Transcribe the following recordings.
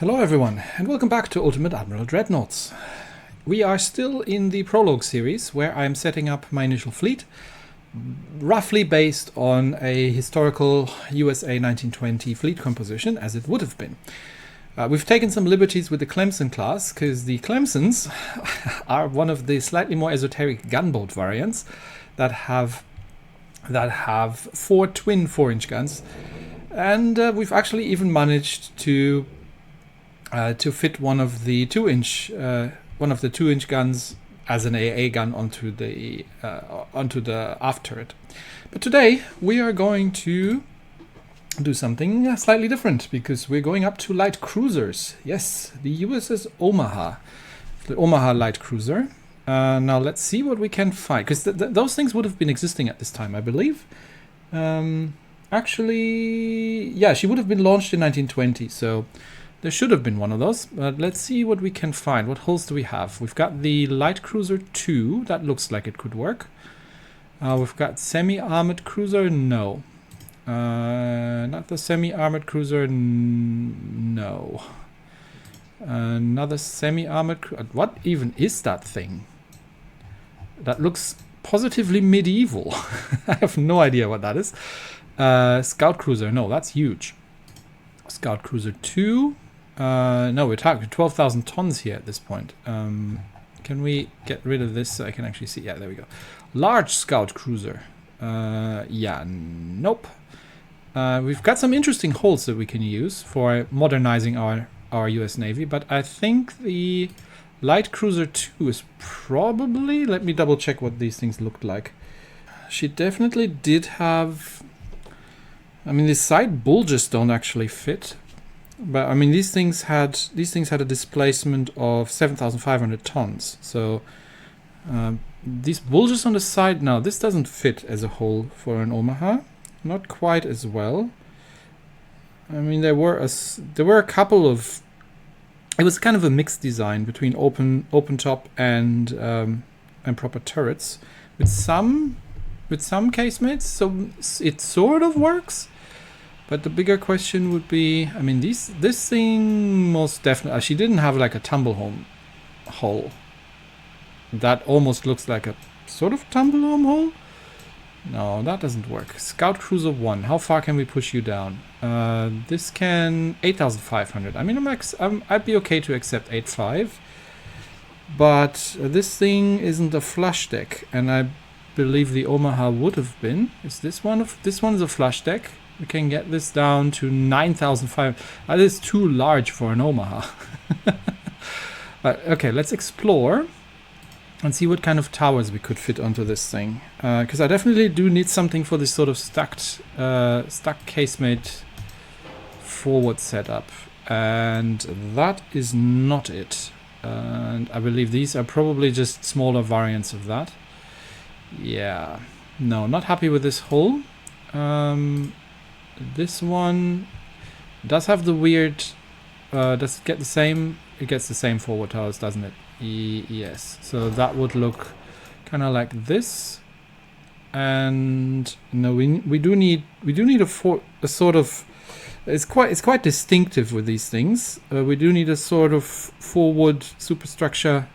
Hello everyone, and welcome back to Ultimate Admiral Dreadnoughts. We are still in the Prologue series, where I'm setting up my initial fleet, roughly based on a historical USA 1920 fleet composition, as it would have been. We've taken some liberties with the Clemson class, because the Clemsons are one of the slightly more esoteric gunboat variants that have 4 twin 4-inch guns, and we've actually even managed to fit one of the 2-inch guns as an AA gun onto the aft turret. But today we are going to do something slightly different, because we're going up to light cruisers. Yes, the USS Omaha, the Omaha light cruiser. Now let's see what we can find, because those things would have been existing at this time, I believe. Actually, yeah, she would have been launched in 1920, so there should have been one of those, but let's see what we can find. What hulls do we have? We've got the Light Cruiser 2. That looks like it could work. We've got Semi-Armored Cruiser. No. Not the Semi-Armored Cruiser. No. Another Semi-Armored Cruiser. What even is that thing? That looks positively medieval. I have no idea what that is. Scout Cruiser. No, that's huge. Scout Cruiser 2. No, we're talking 12,000 tons here at this point. Can we get rid of this so I can actually see? Yeah, there we go. Large Scout Cruiser. Yeah, nope. We've got some interesting hulls that we can use for modernizing our US Navy, but I think the Light Cruiser 2 is probably... Let me double check what these things looked like. She definitely did have... I mean, the side bulges don't actually fit. But I mean, these things had a displacement of 7,500 tons. So these bulges on the side, now this doesn't fit as a whole for an Omaha, not quite as well. I mean, there were a couple of. It was kind of a mixed design between open top and proper turrets with some casemates. So it sort of works. But the bigger question would be, I mean, this thing most definitely, she didn't have like a tumble home hull. That almost looks like a sort of tumble home hull. No, that doesn't work. Scout Cruiser 1, how far can we push you down? This can 8,500. I mean, I'd be okay to accept 8.5. But this thing isn't a flush deck, and I believe the Omaha would have been. Is this one? This one's a flush deck. We can get this down to 9,500. That is too large for an Omaha. But okay, let's explore and see what kind of towers we could fit onto this thing. Because I definitely do need something for this sort of stuck casemate forward setup. And that is not it. And I believe these are probably just smaller variants of that. Yeah. No, not happy with this hull. This one does have the weird. Does it get the same? It gets the same forward towers, doesn't it? Yes. So that would look kind of like this. And no, we do need a sort of. It's quite distinctive with these things. We do need a sort of forward superstructure,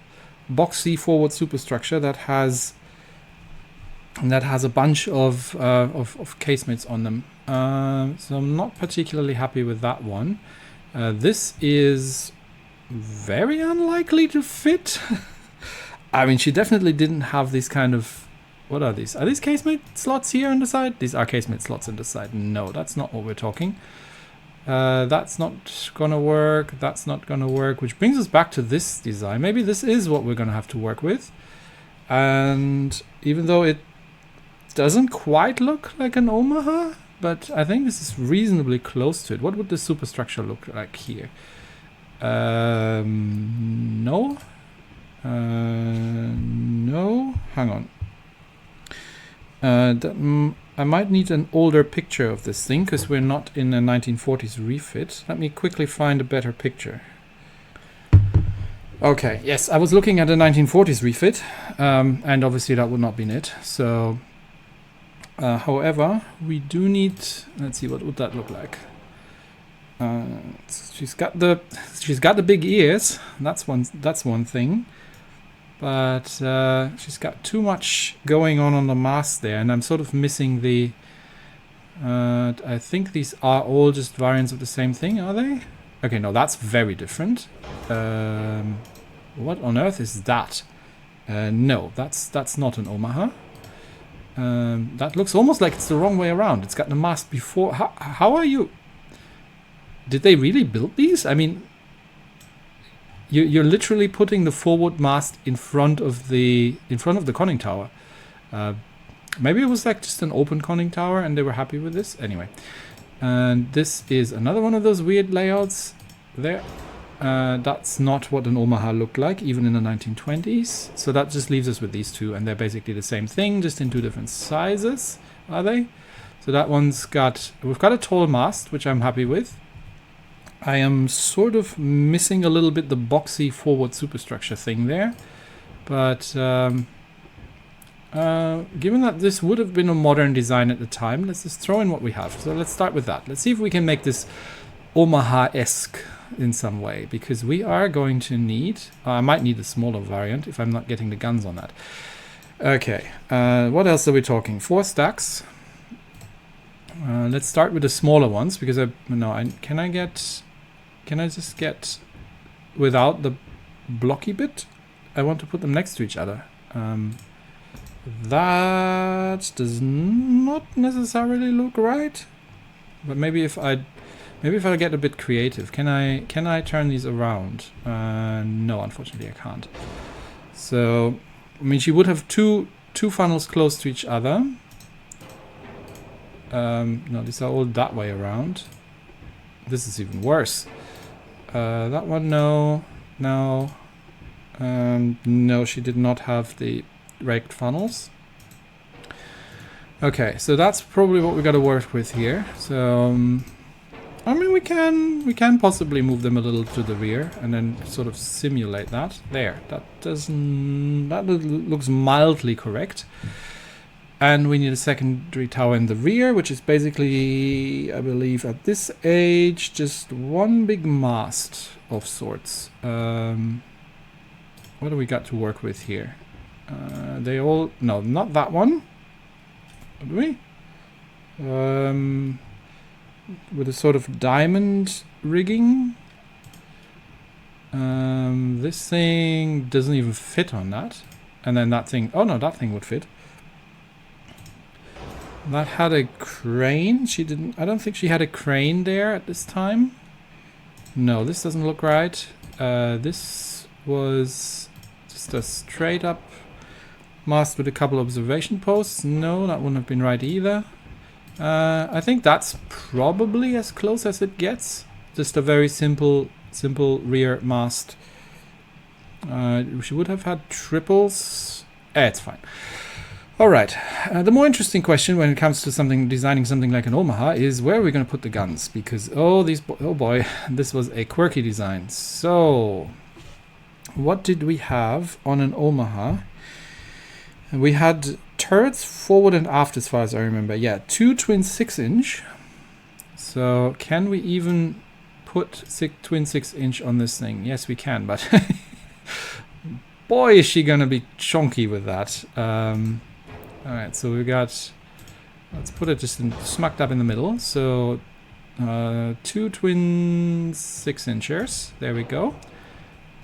boxy forward superstructure that has a bunch of casemates on them. So I'm not particularly happy with that one. This is very unlikely to fit. I mean, she definitely didn't have these kind of... What are these? Are these casemate slots here on the side? These are casemate slots on the side. No, that's not what we're talking. That's not gonna work. That's not gonna work. Which brings us back to this design. Maybe this is what we're gonna have to work with. And even though it doesn't quite look like an Omaha, but I think this is reasonably close to it. What would the superstructure look like here? No. No. Hang on. I might need an older picture of this thing, because we're not in a 1940s refit. Let me quickly find a better picture. Okay, yes, I was looking at a 1940s refit, and obviously that would not be it. So... however, we do need... Let's see, what would that look like? She's got the big ears. That's one thing. But she's got too much going on the mast there, and I'm sort of missing the... I think these are all just variants of the same thing, are they? Okay, no, that's very different. What on earth is that? No, that's not an Omaha. That looks almost like it's the wrong way around. It's got the mast before. How are you? Did they really build these? I mean, you're literally putting the forward mast in front of the conning tower. Maybe it was like just an open conning tower and they were happy with this. Anyway, and this is another one of those weird layouts there. That's not what an Omaha looked like, even in the 1920s. So that just leaves us with these two, and they're basically the same thing, just in two different sizes, are they? So that one's we've got a tall mast, which I'm happy with. I am sort of missing a little bit the boxy forward superstructure thing there. But given that this would have been a modern design at the time, let's just throw in what we have. So let's start with that. Let's see if we can make this Omaha-esque in some way, because we are going to need... I might need a smaller variant if I'm not getting the guns on that. Okay, what else are we talking? 4 stacks. Let's start with the smaller ones, because can I just get without the blocky bit? I want to put them next to each other. That does not necessarily look right, but maybe if I get a bit creative, can I turn these around? No, unfortunately I can't. So, I mean, she would have two funnels close to each other. No, these are all that way around. This is even worse. That one, no. No, she did not have the raked funnels. Okay, so that's probably what we got to work with here. So, I mean, we can possibly move them a little to the rear and then sort of simulate that. There, that looks mildly correct. And we need a secondary tower in the rear, which is basically, I believe, at this age, just one big mast of sorts. What do we got to work with here? No, not that one. Do we? With a sort of diamond rigging. This thing doesn't even fit on that. And then that thing, oh no, that thing would fit. That had a crane. I don't think she had a crane there at this time. No, this doesn't look right. This was just a straight up mast with a couple observation posts. No, that wouldn't have been right either. I think that's probably as close as it gets. Just a very simple rear mast. She would have had triples. It's fine. All right. The more interesting question when it comes to designing something like an Omaha is where are we going to put the guns? Because oh boy, this was a quirky design. So, what did we have on an Omaha? We had turrets forward and aft, as far as I remember. Yeah, 2 twin 6-inch. So, can we even put twin 6-inch on this thing? Yes, we can, but boy, is she going to be chunky with that. Alright, so we got, let's put it just smacked up in the middle. So, 2 twin 6-inchers. There we go.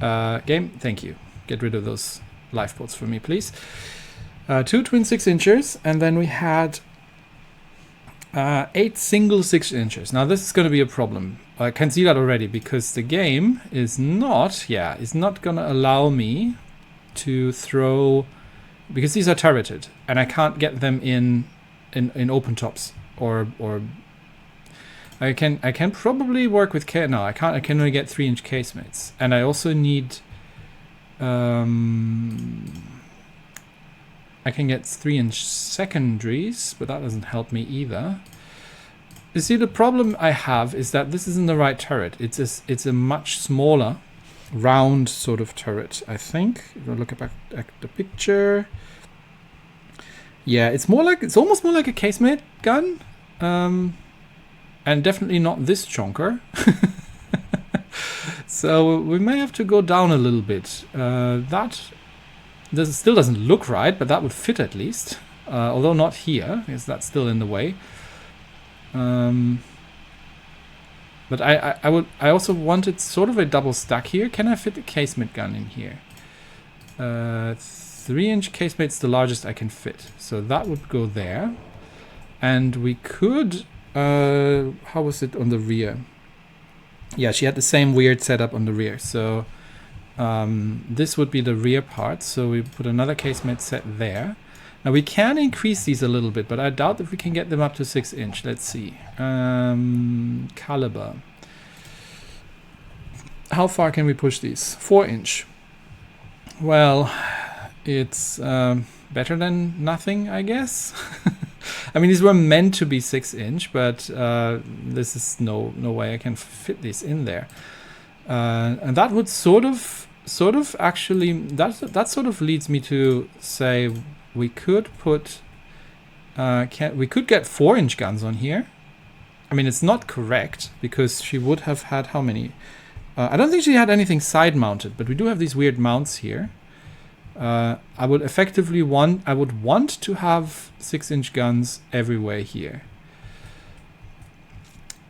Game, thank you. Get rid of those lifeboats for me, please. 2 twin 6-inchers, and then we had 8 single 6-inchers. Now this is going to be a problem. I can see that already because the game is not going to allow me to throw, because these are turreted and I can't get them in open tops or I can probably work with no, I can't. I can only get 3-inch casemates, and I also need I can get 3-inch secondaries, but that doesn't help me either. You see, the problem I have is that this isn't the right turret. It's a much smaller, round sort of turret, I think. If I look back at the picture, yeah, it's almost more like a casemate gun. And definitely not this chonker. So we may have to go down a little bit. Still doesn't look right, but that would fit at least. Although not here, because that's still in the way. But I also wanted sort of a double stack here. Can I fit the casemate gun in here? 3-inch casemate's the largest I can fit. So that would go there. And we could... how was it on the rear? Yeah, she had the same weird setup on the rear. So this would be the rear part. So we put another casemate set there. Now we can increase these a little bit, but I doubt if we can get them up to 6-inch. Let's see. Caliber. How far can we push these? 4-inch. Well, it's better than nothing, I guess. I mean, these were meant to be 6-inch, but this is no way I can fit these in there. And that would sort of actually, that sort of leads me to say we could put, we could get 4-inch guns on here. I mean, it's not correct because she would have had how many? I don't think she had anything side mounted, but we do have these weird mounts here. I would want to have 6-inch guns everywhere here.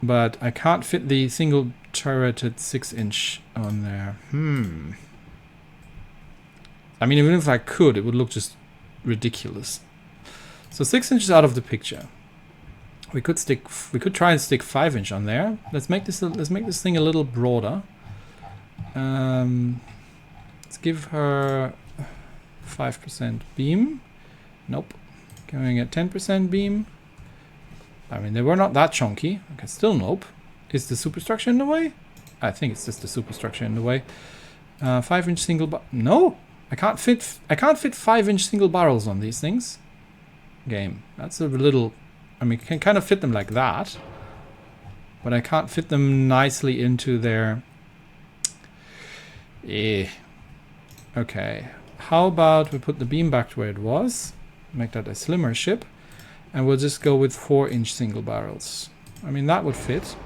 But I can't fit the single turreted 6-inch on there. I mean, even if I could, it would look just ridiculous. So 6-inch is out of the picture. We could try and stick 5-inch on there. Let's make this thing a little broader. Let's give her 5% beam. Nope. Going at 10% beam. I mean, they were not that chunky. Okay, still nope. Is the superstructure in the way? I think it's just the superstructure in the way. 5-inch single no, I can't fit 5-inch single barrels on these things. Game. That's a little. I mean, you can kind of fit them like that, but I can't fit them nicely into their. Okay. How about we put the beam back to where it was, make that a slimmer ship, and we'll just go with 4-inch single barrels. I mean, that would fit.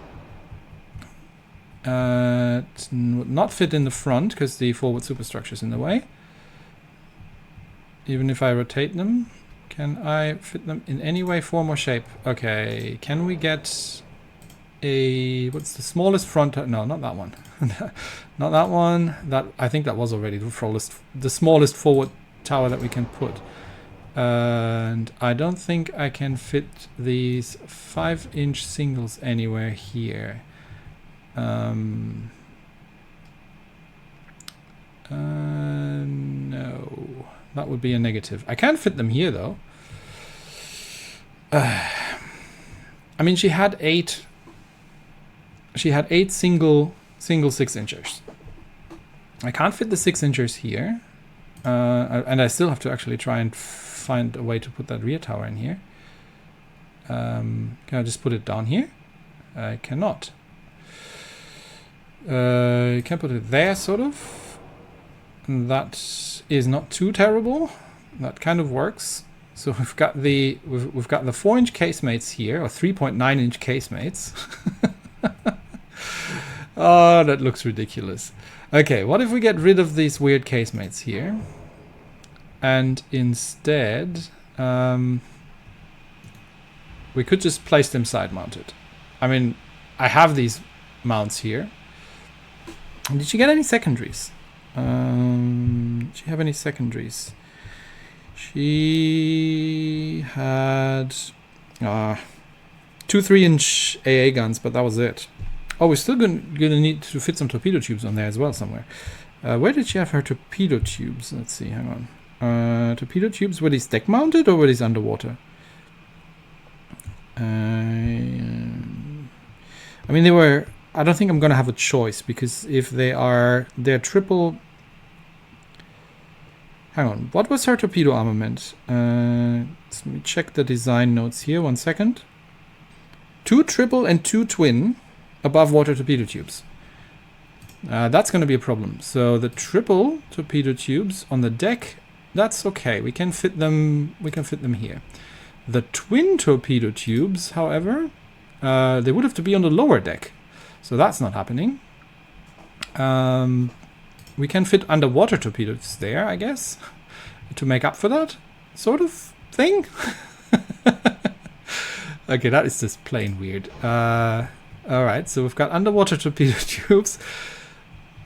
Would not fit in the front because the forward superstructure is in the way. Even if I rotate them, can I fit them in any way, form, or shape? Okay, can we get a... what's the smallest front... no, not that one. Not that one. That I think that was already the smallest forward tower that we can put. And I don't think I can fit these 5-inch singles anywhere here. No. That would be a negative. I can fit them here, though. I mean, she had 8 single 6-inchers. I can't fit the 6-inchers here. And I still have to actually try and find a way to put that rear tower in here. Can I just put it down here? I cannot. You can put it there, sort of. That is not too terrible. That kind of works. So we've got the 4-inch casemates here, or 3.9-inch casemates. Oh, that looks ridiculous. Okay, what if we get rid of these weird casemates here, and instead we could just place them side mounted. I mean, I have these mounts here. Did she get any secondaries? Did she have any secondaries? She had 2 3-inch AA guns, but that was it. Oh, we're still gonna need to fit some torpedo tubes on there as well somewhere. Where did she have her torpedo tubes? Let's see, hang on. Torpedo tubes, were these deck mounted or were these underwater? I mean, they were... I don't think I'm gonna have a choice, because if they're triple... Hang on, what was her torpedo armament? Let me check the design notes here, 1 second. 2 triple and 2 twin above water torpedo tubes. That's going to be a problem. So the triple torpedo tubes on the deck, that's okay. We can fit them here. The twin torpedo tubes, however, They would have to be on the lower deck. So that's not happening. We can fit underwater torpedoes there, I guess, to make up for that sort of thing. Okay, that is just plain weird. Alright, so we've got underwater torpedo tubes.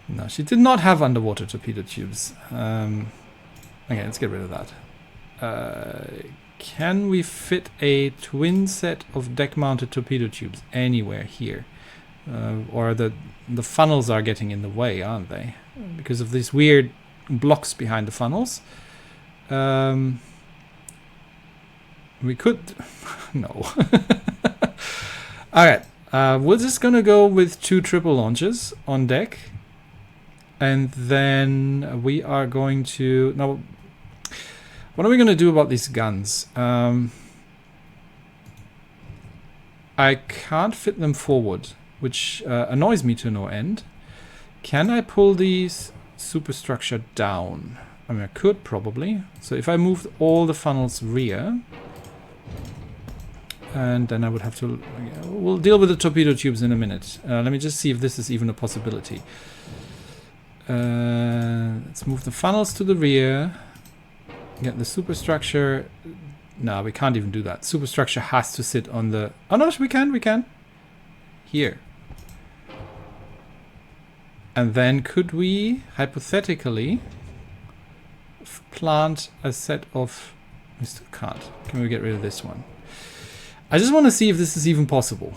No, she did not have underwater torpedo tubes. Okay, let's get rid of that. Can we fit a twin set of deck-mounted torpedo tubes anywhere here? Or the funnels are getting in the way, aren't they? Because of these weird blocks behind the funnels. We could... no. Alright, we're just gonna go with 2 triple launches on deck. And then we are going to... Now, what are we gonna do about these guns? I can't fit them forward, which annoys me to no end. Can I pull these superstructure down? I mean, I could probably. So if I moved all the funnels rear, and then I would have to... We'll deal with the torpedo tubes in a minute. Let me just see if this is even a possibility. Let's move the funnels to the rear. Get the superstructure... No, we can't even do that. Superstructure has to sit on the... Oh no, we can. Here. And then could we, hypothetically, plant a set of... We still can't. Can we get rid of this one? I just want to see if this is even possible.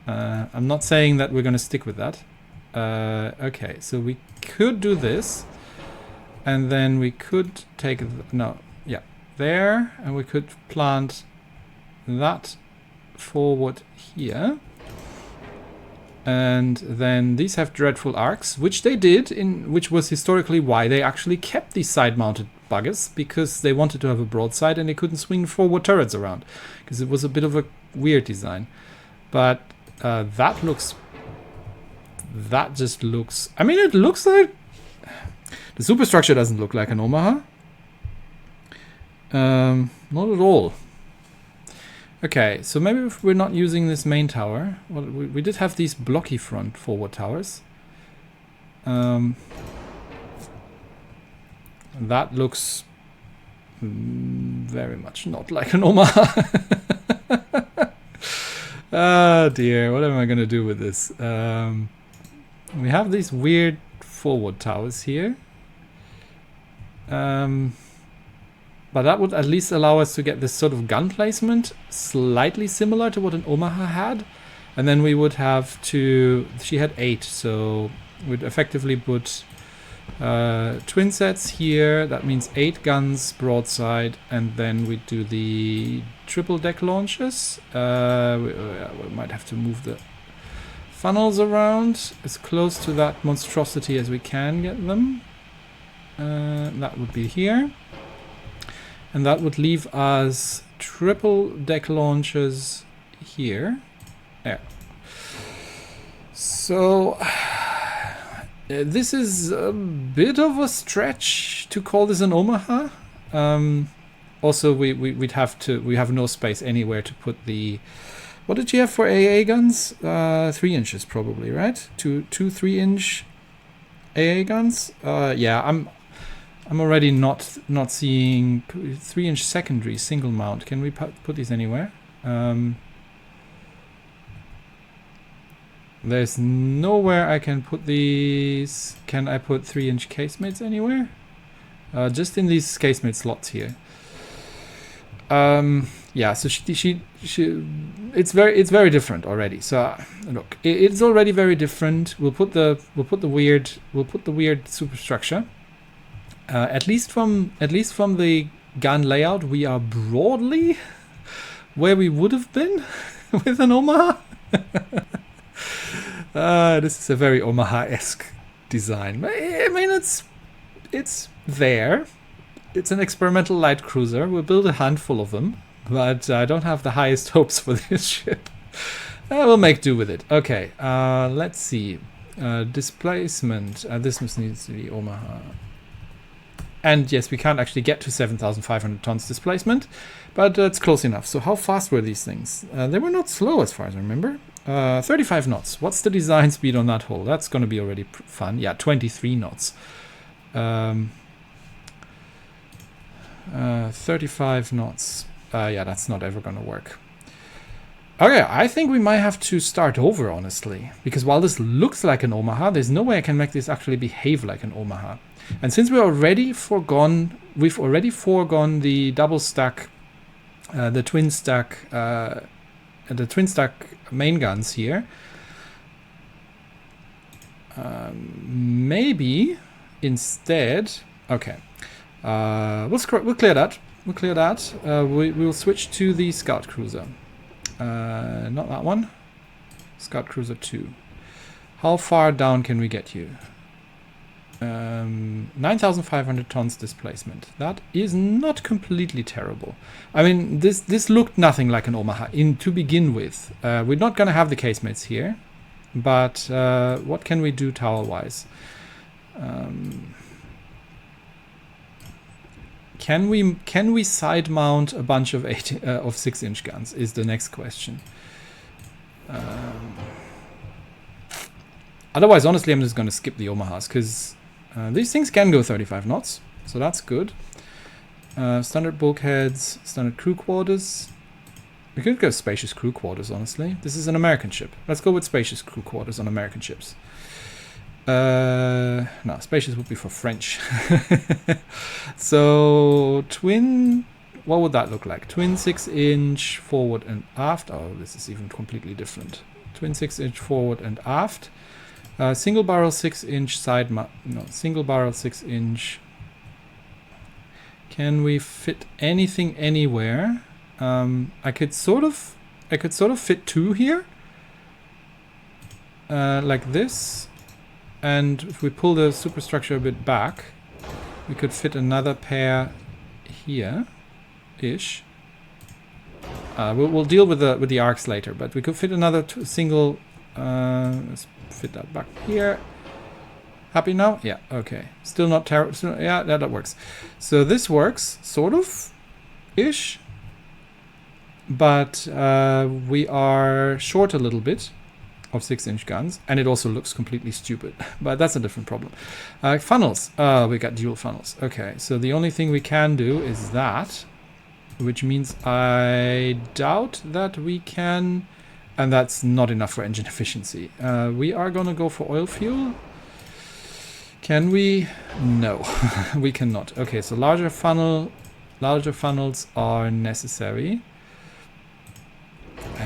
I'm not saying that we're going to stick with that. Okay, so we could do this. And then we could take... No, yeah. There. And we could plant that forward here. And then these have dreadful arcs, which they did, which was historically why they actually kept these side-mounted buggers, because they wanted to have a broadside and they couldn't swing forward turrets around, because it was a bit of a weird design. But that just looks... I mean, it looks like... The superstructure doesn't look like an Omaha. Not at all. Okay, so maybe if we're not using this main tower... Well, we did have these blocky front forward towers. That looks very much not like an Omaha. Oh dear, what am I going to do with this? We have these weird forward towers here. But that would at least allow us to get this sort of gun placement slightly similar to what an Omaha had. And then we would have to... She had 8, so we'd effectively put twin sets here. That means 8 guns broadside. And then we do the triple deck launches. We might have to move the funnels around as close to that monstrosity as we can get them. That would be here. And that would leave us triple deck launches here. There. So this is a bit of a stretch to call this an Omaha. Also, we have no space anywhere to put the... What did you have for AA guns? 3 inches probably, right? Two 3-inch AA guns. Yeah, I'm already not seeing 3-inch secondary single mount. Can we put these anywhere? There's nowhere I can put these. Can I put 3-inch casemates anywhere? Just in these casemate slots here. Yeah, so it's very different already. So look, it's already very different. We'll put the weird superstructure. At least from the gun layout, we are broadly where we would have been with an Omaha. This is a very Omaha-esque design. I mean, it's there. It's an experimental light cruiser. We'll build a handful of them, but I don't have the highest hopes for this ship. We'll make do with it. Okay, let's see. Displacement. This must needs to be Omaha. And yes, we can't actually get to 7,500 tons displacement, but it's close enough. So how fast were these things? They were not slow as far as I remember. 35 knots. What's the design speed on that hull? That's going to be already fun. Yeah, 23 knots. 35 knots. Yeah, that's not ever going to work. Okay, I think we might have to start over, honestly. Because while this looks like an Omaha, there's no way I can make this actually behave like an Omaha. And since we've already foregone the double stack, the twin stack main guns here, maybe instead, okay, we'll clear that. We'll clear that. We'll switch to the scout cruiser. Not that one. Scout cruiser 2. How far down can we get you? 9,500 tons displacement. That is not completely terrible. I mean, this looked nothing like an Omaha to begin with. We're not going to have the casemates here, but what can we do tower-wise? Can we side mount a bunch of 6-inch guns? Is the next question. Otherwise, honestly, I'm just going to skip the Omahas because these things can go 35 knots, so that's good. Standard bulkheads, standard crew quarters. We could go spacious crew quarters, honestly. This is an American ship. Let's go with spacious crew quarters on American ships. No, spacious would be for French. So, twin... What would that look like? Twin 6-inch forward and aft. Oh, this is even completely different. Twin 6-inch forward and aft. Single barrel 6-inch side mount. No, single barrel 6-inch. Can we fit anything anywhere? I could sort of fit 2 here, like this. And if we pull the superstructure a bit back, we could fit another pair here-ish. We'll deal with the arcs later, but we could fit another single. Let's fit that back here. Happy now? Yeah. Okay. Still not terrible. Yeah, that works. So this works sort of ish, but we are short a little bit of 6-inch guns, and it also looks completely stupid, but that's a different problem. Funnels. We got dual funnels. Okay, so the only thing we can do is that, which means I doubt that we can, and that's not enough for engine efficiency. We are gonna go for oil fuel. Can we? No, we cannot. Okay, so larger funnels are necessary.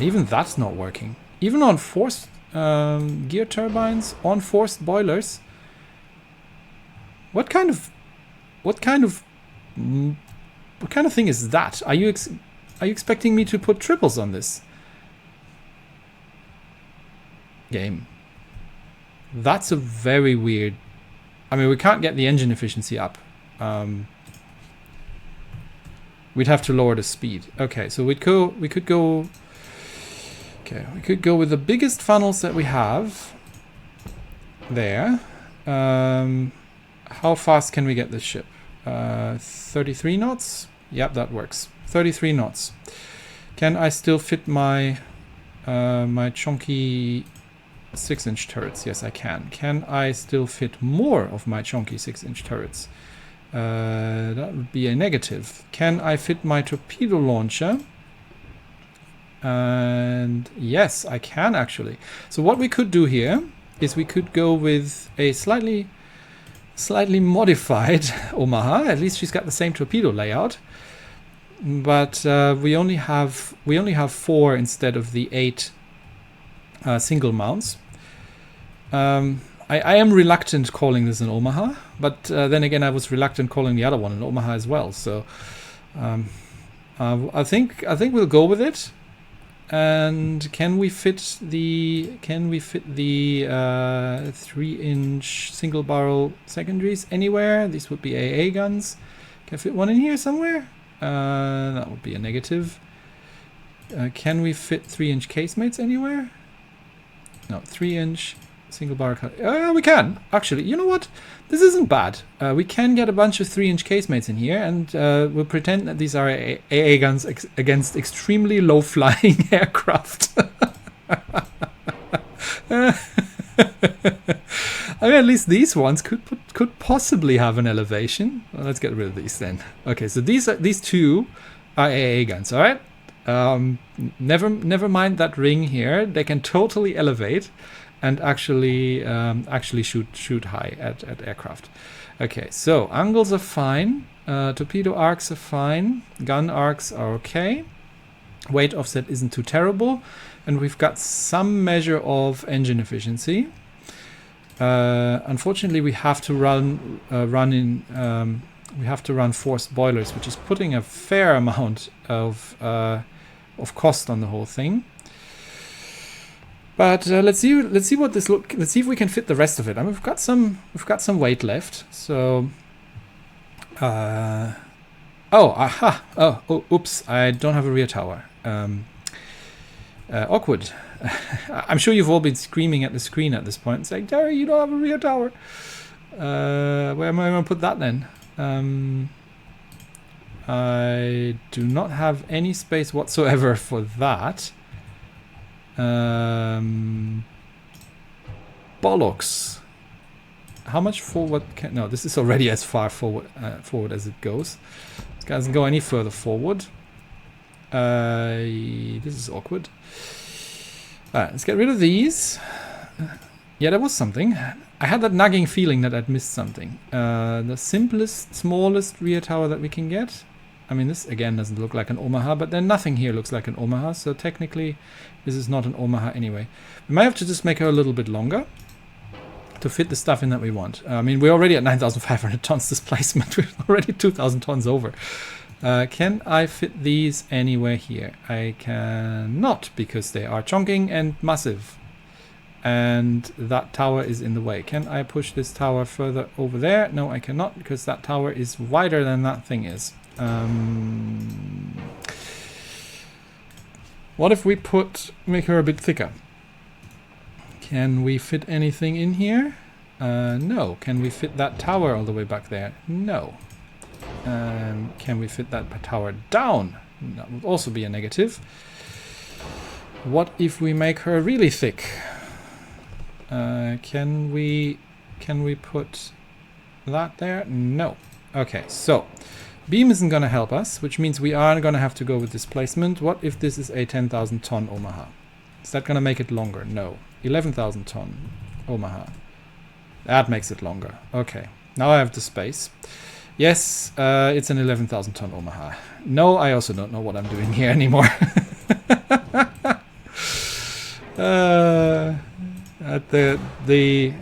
Even that's not working. Even on forced gear turbines, on forced boilers. What kind of thing is that? Are you expecting me to put triples on this game? That's a very weird. I mean, we can't get the engine efficiency up. We'd have to lower the speed. Okay, so we could go. Okay, we could go with the biggest funnels that we have there. How fast can we get this ship? 33 knots? Yep, that works. 33 knots. Can I still fit my my chunky 6-inch turrets? Yes, I can. Can I still fit more of my chunky 6-inch turrets? That would be a negative. Can I fit my torpedo launcher? And yes, I can actually. So what we could do here is we could go with a slightly modified Omaha. At least she's got the same torpedo layout, but we only have 4 instead of the 8 single mounts. I am reluctant calling this an Omaha, but then again I was reluctant calling the other one an Omaha as well. So I think we'll go with it. And can we fit the 3-inch single barrel secondaries anywhere? These would be AA guns. Can I fit one in here somewhere? That would be a negative. Can we fit 3-inch casemates anywhere? No, 3-inch. Single barrel. We can. Actually, you know what? This isn't bad. We can get a bunch of 3-inch casemates in here, and we'll pretend that these are AA guns against extremely low-flying aircraft. I mean, at least these ones could possibly have an elevation. Well, let's get rid of these then. Okay, so these two are AA guns. All right. Never mind that ring here. They can totally elevate and actually shoot high at aircraft. Okay, so angles are fine. Torpedo arcs are fine. Gun arcs are okay. Weight offset isn't too terrible, and we've got some measure of engine efficiency. Unfortunately, we have to run forced boilers, which is putting a fair amount of cost on the whole thing. But let's see what this look. Let's see if we can fit the rest of it. I mean, we've got some weight left. So, oops! I don't have a rear tower. Awkward. I'm sure you've all been screaming at the screen at this point, saying, "Terry, you don't have a rear tower." Where am I going to put that then? I do not have any space whatsoever for that. Bollocks. How much forward can... No, this is already as far forward as it goes. This guy doesn't go any further forward. This is awkward. Alright, let's get rid of these. Yeah, there was something. I had that nagging feeling that I'd missed something. The simplest, smallest rear tower that we can get. I mean, this again doesn't look like an Omaha, but then nothing here looks like an Omaha, so technically this is not an Omaha anyway. We might have to just make her a little bit longer to fit the stuff in that we want. I mean, we're already at 9,500 tons displacement. We're already 2,000 tons over. Can I fit these anywhere here? I cannot, because they are chonking and massive. And that tower is in the way. Can I push this tower further over there? No, I cannot, because that tower is wider than that thing is. What if we make her a bit thicker? Can we fit anything in here? No. Can we fit that tower all the way back there? No. Can we fit that tower down? That would also be a negative. What if we make her really thick? Can we put that there? No. Okay, so beam isn't going to help us, which means we are going to have to go with displacement. What if this is a 10,000 ton Omaha? Is that going to make it longer? No. 11,000 ton Omaha. That makes it longer. Okay, now I have the space. Yes, it's an 11,000 ton Omaha. No, I also don't know what I'm doing here anymore.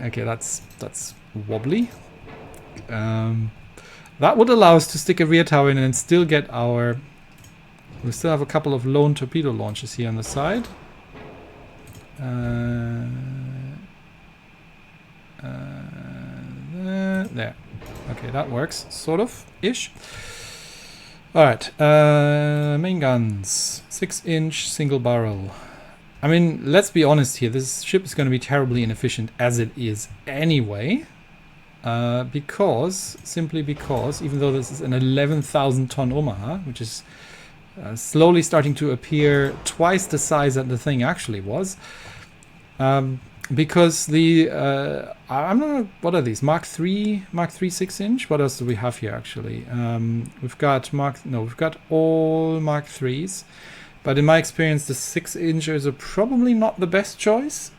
Okay, that's wobbly. That would allow us to stick a rear tower in and still get our... We still have a couple of lone torpedo launches here on the side. There. Okay, that works, sort of, ish. Alright, main guns. 6-inch single barrel. I mean, let's be honest here, this ship is going to be terribly inefficient as it is anyway. Simply because, even though this is an 11,000 ton Omaha, which is slowly starting to appear twice the size that the thing actually was, because the I'm not, what are these, Mark 3 6-inch? What else do we have here actually? We've got all Mark 3s, but in my experience the 6-inchers are probably not the best choice.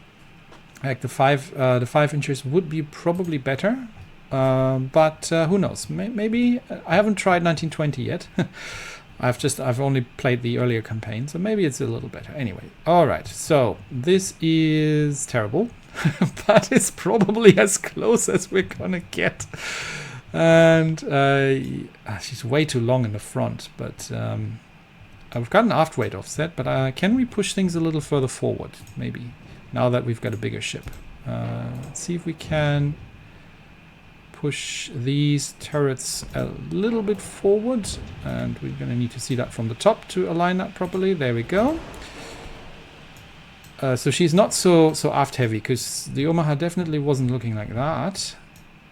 Like the 5-inchers would be probably better, but who knows? Maybe I haven't tried 1920 yet. I've only played the earlier campaign, so maybe it's a little better. Anyway, all right. So this is terrible, but it's probably as close as we're gonna get. And she's way too long in the front, but I've got an aft weight offset. But can we push things a little further forward? Maybe. Now that we've got a bigger ship. Let's see if we can push these turrets a little bit forward. And we're going to need to see that from the top to align that properly. There we go. So she's not so aft heavy, because the Omaha definitely wasn't looking like that.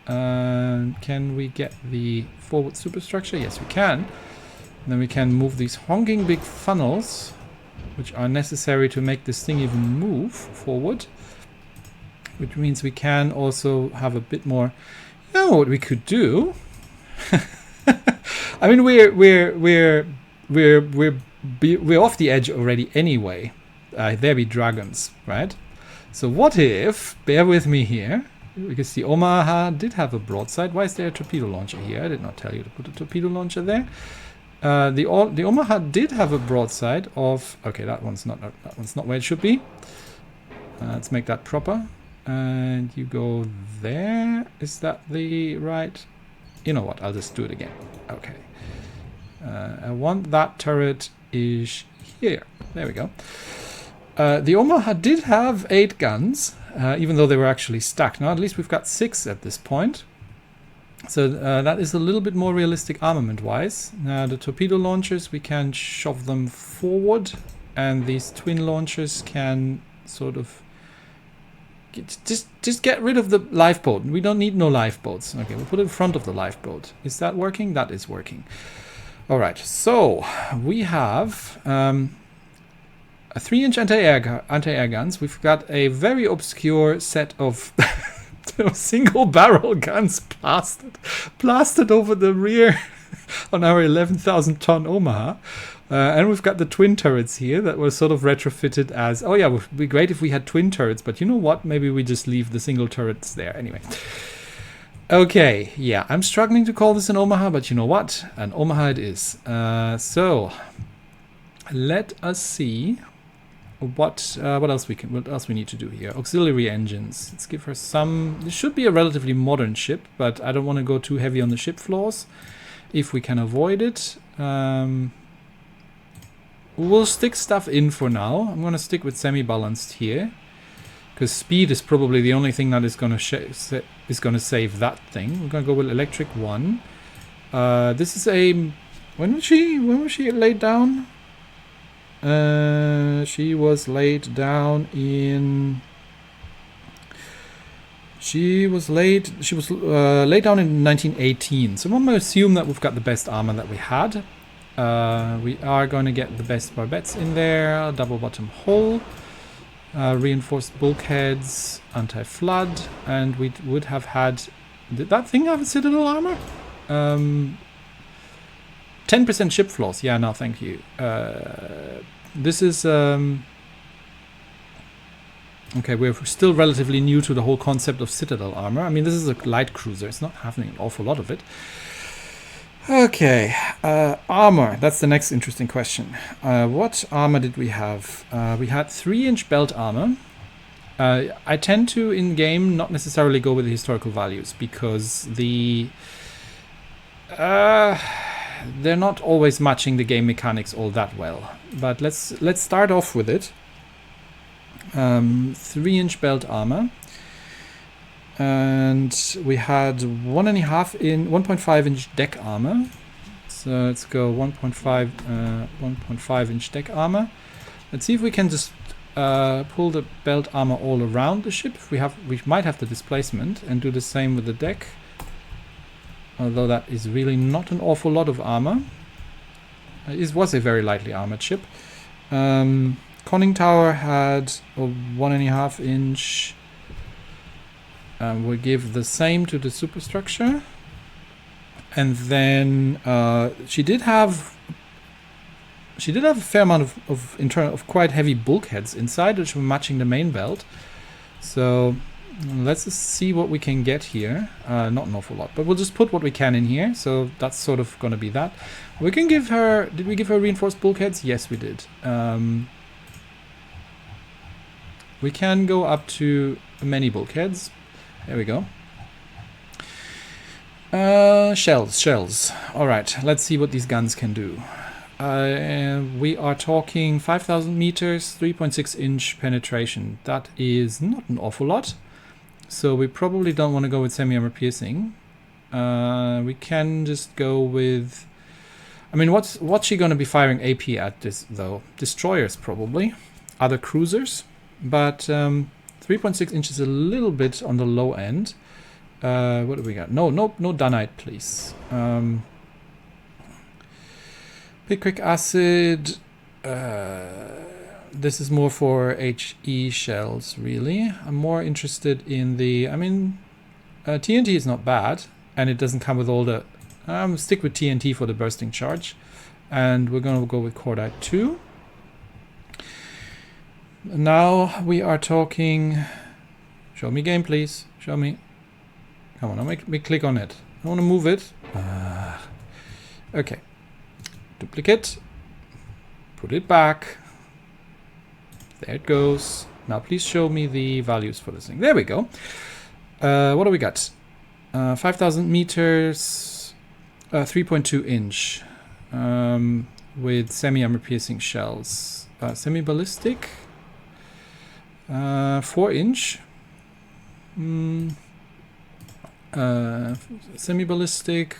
Can we get the forward superstructure? Yes, we can. And then we can move these honking big funnels, which are necessary to make this thing even move forward. Which means we can also have a bit more. You know what we could do? I mean, we're off the edge already anyway. There be dragons, right? So what if, bear with me here, because the Omaha did have a broadside. Why is there a torpedo launcher here? I did not tell you to put a torpedo launcher there. The Omaha did have a broadside of, okay, that one's not where it should be. Let's make that proper. And you go there. Is that the right? You know what? I'll just do it again. Okay. I want that turret is here. There we go. The Omaha did have 8 guns, even though they were actually stacked. Now at least we've got 6 at this point. So that is a little bit more realistic armament-wise. Now the torpedo launchers, we can shove them forward, and these twin launchers can sort of just get rid of the lifeboat. We don't need no lifeboats. Okay, we'll put it in front of the lifeboat. Is that working? That is working. All right, so we have a 3-inch anti-air guns. We've got a very obscure set of single barrel guns plastered over the rear on our 11,000 ton Omaha. And we've got the twin turrets here that were sort of retrofitted as, oh yeah, it would be great if we had twin turrets, but you know what? Maybe we just leave the single turrets there anyway. Okay, yeah, I'm struggling to call this an Omaha, but you know what? An Omaha it is. So let us see what else we need to do here. Auxiliary engines. Let's give her some. This should be a relatively modern ship, but I don't want to go too heavy on the ship floors if we can avoid it. We'll stick stuff in for now. I'm going to stick with semi-balanced here, because speed is probably the only thing that is going to save that thing. We're going to go with electric 1. This is a... When was she laid down? She was laid down in... She was laid down in 1918. So I'm going to assume that we've got the best armor that we had. We are going to get the best barbettes in there, double bottom hull, reinforced bulkheads, anti-flood, and we would have had... Did that thing have a citadel armor? 10% ship flaws. Yeah, no, thank you. This is... Okay, we're still relatively new to the whole concept of citadel armor. I mean, this is a light cruiser. It's not having an awful lot of it. Okay, armor. That's the next interesting question. What armor did we have? We had 3-inch belt armor. I tend to, in-game, not necessarily go with the historical values, because they're not always matching the game mechanics all that well. But let's start off with it. 3-inch belt armor. And we had 1.5 inch deck armor. So let's go 1.5 inch deck armor. Let's see if we can just pull the belt armor all around the ship. We might have the displacement and do the same with the deck. Although that is really not an awful lot of armor. It was a very lightly armored ship. Conning tower had a 1.5 inch. We'll give the same to the superstructure, and then she did have a fair amount of quite heavy bulkheads inside, which were matching the main belt. So let's just see what we can get here. Not an awful lot, but we'll just put what we can in here. So that's sort of going to be that. We can give her. Did we give her reinforced bulkheads? Yes, we did. We can go up to many bulkheads. There we go. Shells. All right, let's see what these guns can do. We are talking 5,000 meters, 3.6 inch penetration. That is not an awful lot. So we probably don't want to go with semi-armor piercing. We can just go with... I mean, what's she going to be firing AP at this, though? Destroyers, probably. Other cruisers. but 3.6 inches is a little bit on the low end. What do we got? No dunite, please. Picric acid. This is more for HE shells, really. I'm more interested in the... I mean, TNT is not bad, and it doesn't come with all the... stick with TNT for the bursting charge. And we're going to go with cordite 2. Now we are talking... Show me game, please. Show me. Come on, I'll make me click on it. I want to move it. Okay. Duplicate. Put it back. There it goes. Now please show me the values for this thing. There we go. What do we got? 5,000 meters. 3.2 inch. With semi-armor piercing shells. Semi-ballistic. 4 inch. Semi-ballistic.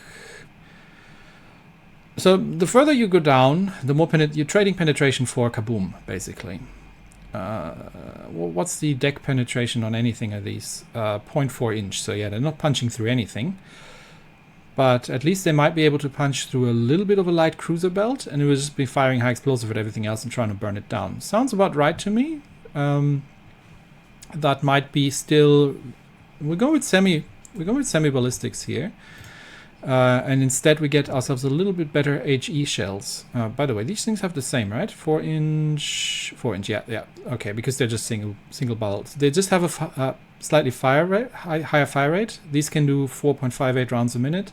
So the further you go down, the more you're trading penetration for kaboom, basically. What's the deck penetration on anything of these? 0.4 inch. So yeah, they're not punching through anything. But at least they might be able to punch through a little bit of a light cruiser belt, and it will just be firing high explosive at everything else and trying to burn it down. Sounds about right to me. That might be still... We'll go with semi-ballistics here. And instead we get ourselves a little bit better HE shells. By the way, these things have the same, right? 4 inch, yeah. Okay, because they're just single barreled. They just have a slightly higher fire rate. These can do 4.58 rounds a minute,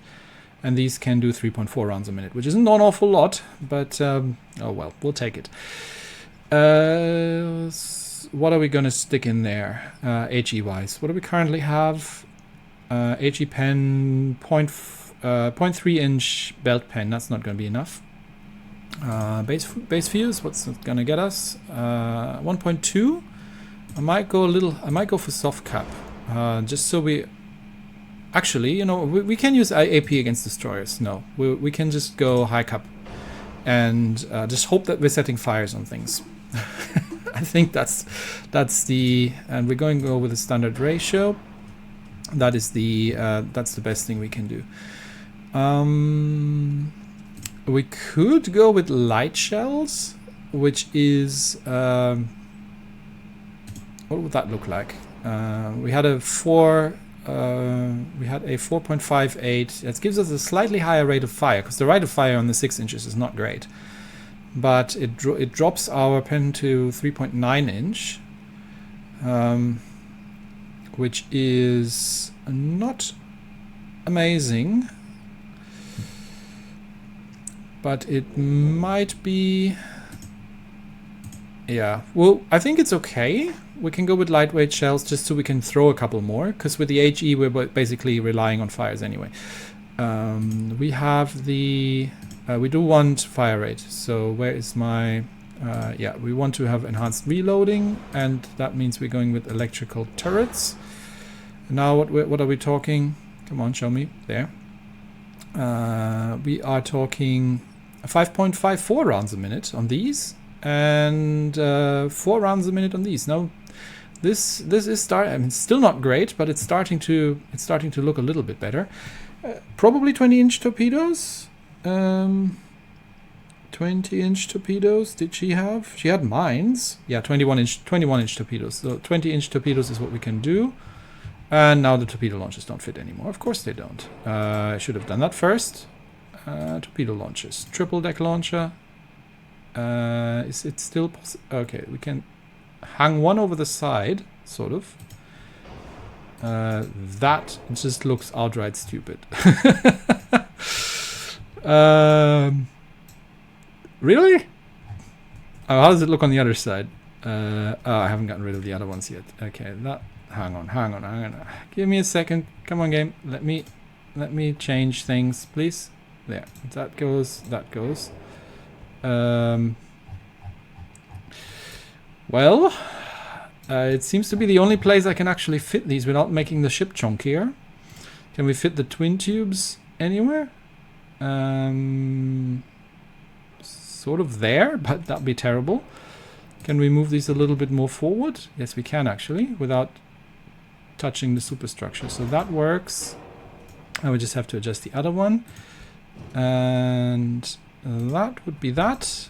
and these can do 3.4 rounds a minute, which isn't an awful lot, but oh well, we'll take it. What are we going to stick in there, HE wise? What do we currently have? HE pen 0.3 inch belt pen. That's not going to be enough. Base fuse. What's it going to get us? 1.2. I might go for soft cap. Just so we. Actually, you know, we can use AP against destroyers. No, we can just go high cap, and just hope that we're setting fires on things. I think that's the, and we're going to go with a standard ratio. That's the best thing we can do. We could go with light shells, which is what would that look like? We had a 4.58. That gives us a slightly higher rate of fire, because the rate of fire on the 6 inches is not great. But it drops our pen to 3.9 inch, which is not amazing, but it might be. Yeah, well, I think it's okay. We can go with lightweight shells just so we can throw a couple more, because with the HE we're basically relying on fires anyway. We have the. We do want fire rate, so where is my... yeah, we want to have enhanced reloading, and that means we're going with electrical turrets. Now what are we talking? Come on, show me. There. We are talking 5.54 rounds a minute on these, and 4 rounds a minute on these. Now, this is I mean, still not great, but it's starting to look a little bit better. Probably 20-inch torpedoes. 20-inch torpedoes. Did she have? She had mines. Yeah, 21-inch torpedoes. So 20-inch torpedoes is what we can do. And now the torpedo launchers don't fit anymore. Of course they don't. I should have done that first. Torpedo launchers. Triple deck launcher. Is it still possible? Okay, we can hang one over the side, sort of. That just looks outright stupid. Really? Oh, how does it look on the other side? Oh, I haven't gotten rid of the other ones yet. Okay, that. Hang on. Give me a second. Come on, game. Let me change things, please. There. That goes. Well, it seems to be the only place I can actually fit these without making the ship chunkier. Can we fit the twin tubes anywhere? Sort of there, but that'd be terrible. Can we move these a little bit more forward? Yes, we can actually, without touching the superstructure. So that works. I would just have to adjust the other one. And that would be that.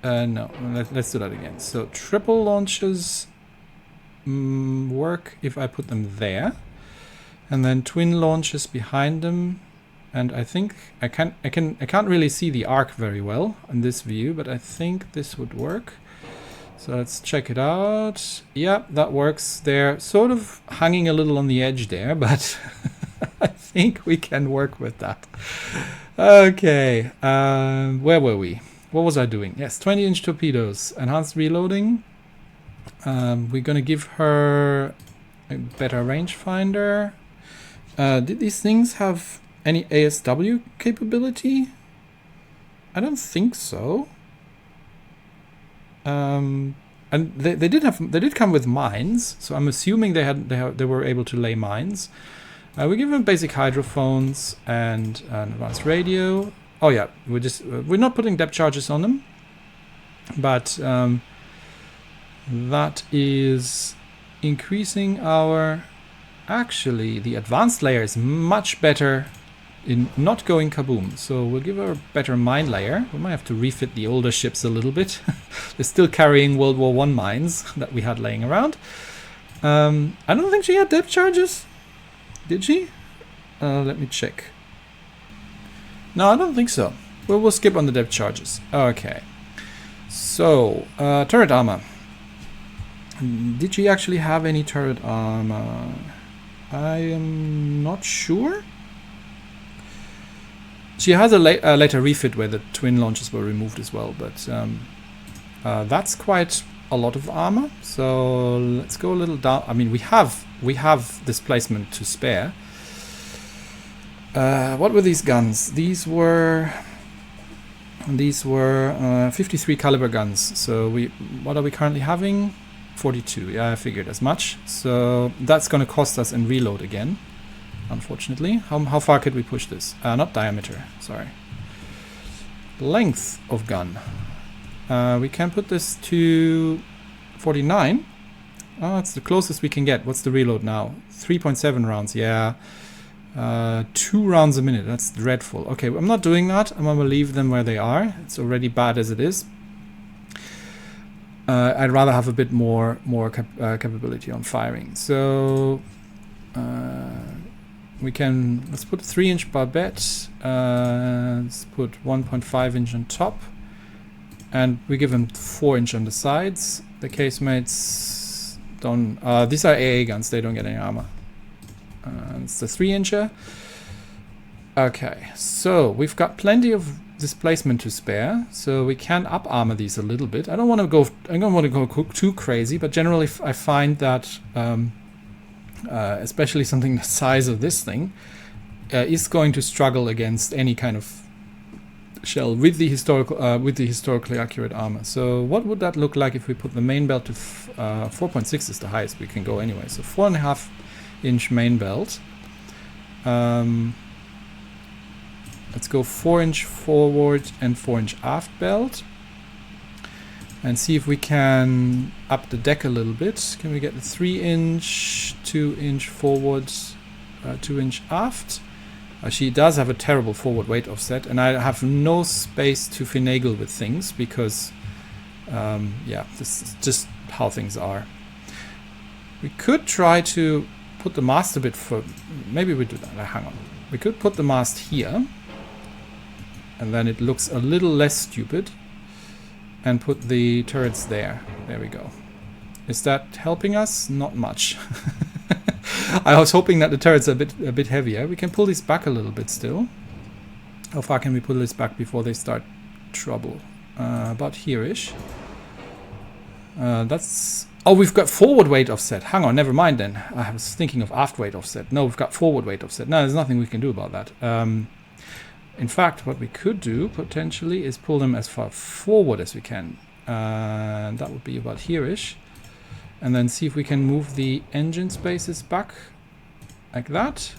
No, let's do that again. So triple launches work if I put them there. And then twin launches behind them. And I think I can't really see the arc very well in this view, but I think this would work. So let's check it out. Yeah, that works. They're sort of hanging a little on the edge there, but I think we can work with that. Okay, where were we? What was I doing? Yes, 20-inch torpedoes, enhanced reloading. We're gonna give her a better rangefinder. Did these things have any ASW capability? I don't think so. And they did come with mines, so I'm assuming they were able to lay mines. We give them basic hydrophones and an advanced radio. Oh yeah, we're not putting depth charges on them, but that is increasing our. Actually, the advanced layer is much better in not going kaboom, so we'll give her a better mine layer. We might have to refit the older ships a little bit. They're still carrying World War I mines that we had laying around. I don't think she had depth charges. Did she? Let me check. No, I don't think so. We'll skip on the depth charges. Okay. So, turret armor. Did she actually have any turret armor? I am not sure. She has a later refit where the twin launches were removed as well, but that's quite a lot of armor. So let's go a little down. I mean, we have displacement to spare. What were these guns? These were 53 caliber guns. So what are we currently having? 42. Yeah, I figured as much. So that's going to cost us in reload again. Unfortunately. How far could we push this? Not diameter, sorry. Length of gun. We can put this to 49. Oh, it's the closest we can get. What's the reload now? 3.7 rounds, yeah. 2 rounds a minute, that's dreadful. Okay, I'm not doing that. I'm gonna leave them where they are. It's already bad as it is. I'd rather have a bit more capability on firing. So... let's put a 3-inch barbette, let's put 1.5 inch on top, and we give them 4-inch on the sides. The casemates don't, these are AA guns, they don't get any armor. It's the 3-incher. Okay, so we've got plenty of displacement to spare, so we can up armor these a little bit. I don't want to go too crazy, but generally I find that especially something the size of this thing is going to struggle against any kind of shell with the historically accurate armor. So what would that look like if we put the main belt to 4.6 is the highest we can go anyway. So 4.5 inch main belt. Let's go 4-inch forward and 4-inch aft belt. And see if we can up the deck a little bit. Can we get the 3-inch, 2-inch forward, 2-inch aft? She does have a terrible forward weight offset, and I have no space to finagle with things because, yeah, this is just how things are. We could try to put the mast a bit for. Maybe we do that. Hang on. We could put the mast here, and then it looks a little less stupid. And put the turrets there. There we go. Is that helping us? Not much. I was hoping that the turrets are a bit heavier. We can pull these back a little bit still. How far can we pull this back before they start trouble? About here-ish. That's... Oh, we've got forward weight offset. Hang on, never mind then. I was thinking of aft weight offset. No, we've got forward weight offset. No, there's nothing we can do about that. In fact, what we could do, potentially, is pull them as far forward as we can. And that would be about here-ish. And then see if we can move the engine spaces back, like that.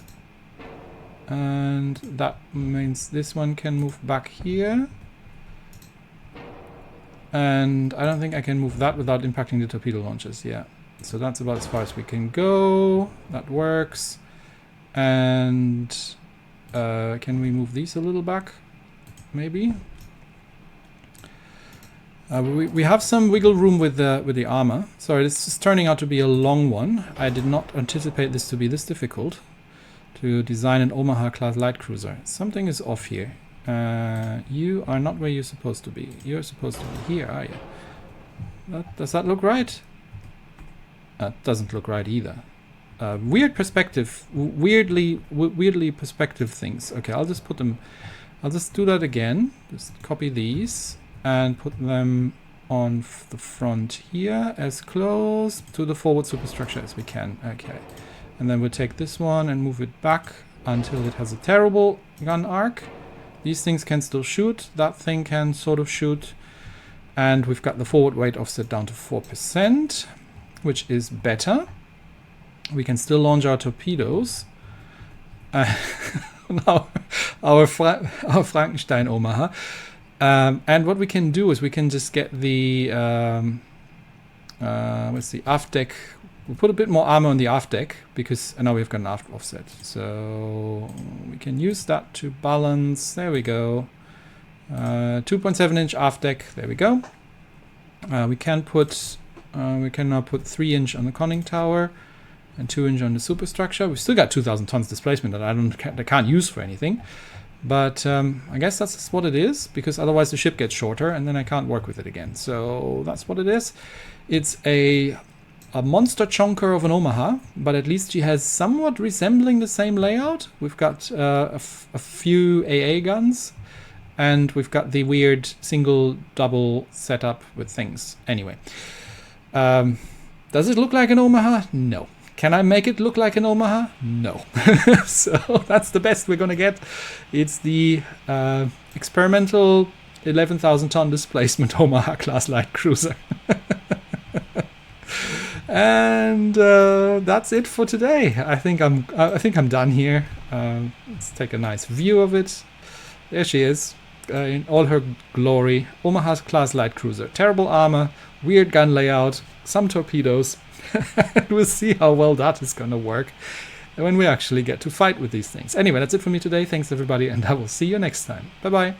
And that means this one can move back here. And I don't think I can move that without impacting the torpedo launches. Yeah. So that's about as far as we can go. That works. And can we move these a little back? Maybe. We have some wiggle room with the armor. Sorry, this is turning out to be a long one. I did not anticipate this to be this difficult to design an Omaha class light cruiser. Something is off here. You are not where you're supposed to be. You're supposed to be here, are you? Does that look right? That doesn't look right either. Weird perspective. Weirdly perspective things. Okay, I'll just put them. I'll just do that again. Just copy these and put them on the front here as close to the forward superstructure as we can. Okay. And then we'll take this one and move it back until it has a terrible gun arc. These things can still shoot. That thing can sort of shoot. And we've got the forward weight offset down to 4%, which is better. We can still launch our torpedoes. Our Frankenstein Omaha. And what we can do is we can just get the what's the aft deck. We'll put a bit more armor on the aft deck because now we've got an aft offset. So we can use that to balance. There we go. 2.7-inch aft deck. There we go. We can now put 3-inch on the conning tower and 2-inch on the superstructure. We've still got 2,000 tons displacement that I can't use for anything. But I guess that's just what it is, because otherwise the ship gets shorter and then I can't work with it again. So that's what it is. It's a monster chonker of an Omaha, but at least she has somewhat resembling the same layout. We've got a few AA guns, and we've got the weird single double setup with things. Anyway, does it look like an Omaha? No. Can I make it look like an Omaha? No. So that's the best we're going to get. It's the experimental 11,000 ton displacement Omaha class light cruiser. And that's it for today. I think I'm done here. Let's take a nice view of it. There she is, in all her glory. Omaha class light cruiser. Terrible armor, weird gun layout, some torpedoes. We'll see how well that is going to work when we actually get to fight with these things. Anyway, that's it for me today. Thanks everybody, and I will see you next time. Bye bye.